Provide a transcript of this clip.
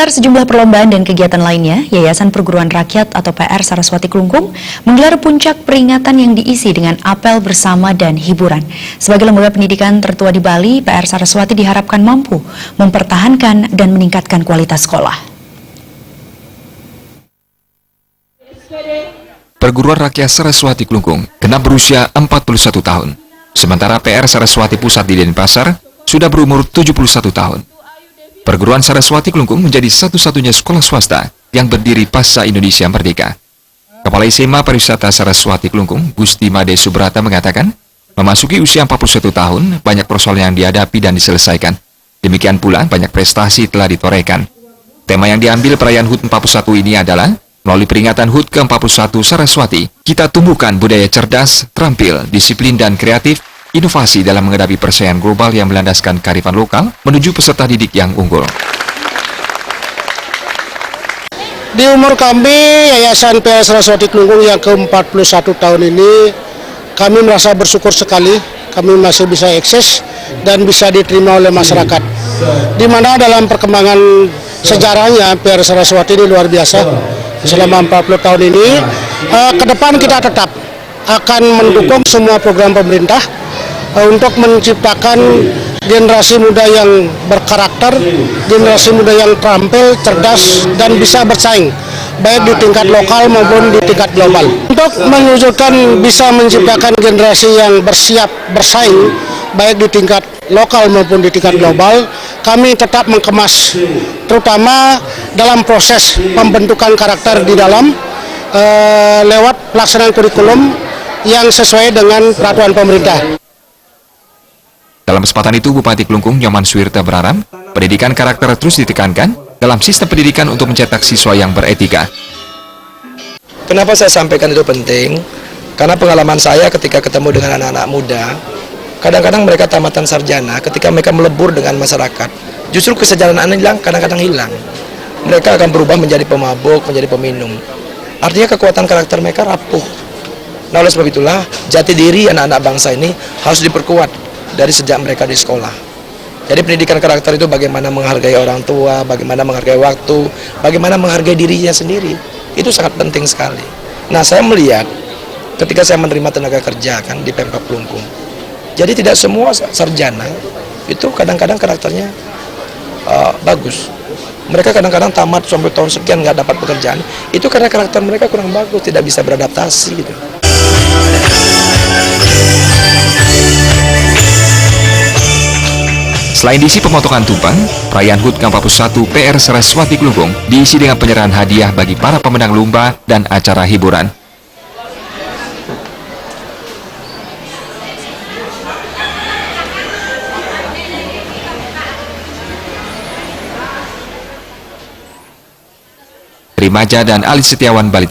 Menggelar sejumlah perlombaan dan kegiatan lainnya, Yayasan Perguruan Rakyat atau PR Saraswati Kelungkung menggelar puncak peringatan yang diisi dengan apel bersama dan hiburan. Sebagai lembaga pendidikan tertua di Bali, PR Saraswati diharapkan mampu mempertahankan dan meningkatkan kualitas sekolah. Perguruan Rakyat Saraswati Kelungkung genap berusia 41 tahun. Sementara PR Saraswati Pusat di Denpasar sudah berumur 71 tahun. Perguruan Saraswati Kelungkung menjadi satu-satunya sekolah swasta yang berdiri pasca Indonesia Merdeka. Kepala SMA Pariwisata Saraswati Kelungkung, Gusti Made Subrata mengatakan, memasuki usia 41 tahun, banyak persoalan yang dihadapi dan diselesaikan. Demikian pula banyak prestasi telah ditorehkan. Tema yang diambil perayaan HUT 41 ini adalah, melalui peringatan HUT ke-41 Saraswati, kita tumbuhkan budaya cerdas, terampil, disiplin dan kreatif, inovasi dalam menghadapi persaingan global yang melandaskan kearifan lokal menuju peserta didik yang unggul. Di umur kami, Yayasan PR Saraswati Kelungkung yang ke-41 tahun ini, kami merasa bersyukur sekali kami masih bisa eksis dan bisa diterima oleh masyarakat. Di mana dalam perkembangan sejarahnya PR Saraswati ini luar biasa. Selama 40 tahun ini, ke depan kita tetap akan mendukung semua program pemerintah untuk menciptakan generasi muda yang berkarakter, generasi muda yang terampil, cerdas, dan bisa bersaing, baik di tingkat lokal maupun di tingkat global. Untuk mewujudkan bisa menciptakan generasi yang bersiap bersaing, baik di tingkat lokal maupun di tingkat global, kami tetap mengemas, terutama dalam proses pembentukan karakter di dalam, lewat pelaksanaan kurikulum yang sesuai dengan peraturan pemerintah. Dalam kesempatan itu, Bupati Kelungkung Nyoman Suwirta berharap pendidikan karakter terus ditekankan dalam sistem pendidikan untuk mencetak siswa yang beretika. Kenapa saya sampaikan itu penting? Karena pengalaman saya ketika ketemu dengan anak-anak muda, kadang-kadang mereka tamatan sarjana, ketika mereka melebur dengan masyarakat, justru kesejahteraan kadang-kadang hilang. Mereka akan berubah menjadi pemabuk, menjadi peminum. Artinya kekuatan karakter mereka rapuh. Nah, oleh sebab itulah jati diri anak-anak bangsa ini harus diperkuat dari sejak mereka di sekolah. Jadi pendidikan karakter itu bagaimana menghargai orang tua, bagaimana menghargai waktu, bagaimana menghargai dirinya sendiri. Itu sangat penting sekali. Nah, saya melihat ketika saya menerima tenaga kerja kan di Pemkab Kelungkung. Jadi tidak semua sarjana itu kadang-kadang karakternya bagus. Mereka kadang-kadang tamat sampai tahun sekian nggak dapat pekerjaan. Itu karena karakter mereka kurang bagus, tidak bisa beradaptasi gitu. Selain diisi pemotongan tumpeng, perayaan HUT ke-41 PR Saraswati Kelungkung diisi dengan penyerahan hadiah bagi para pemenang lomba dan acara hiburan. Rimaja dan Ali Setiawan Bali.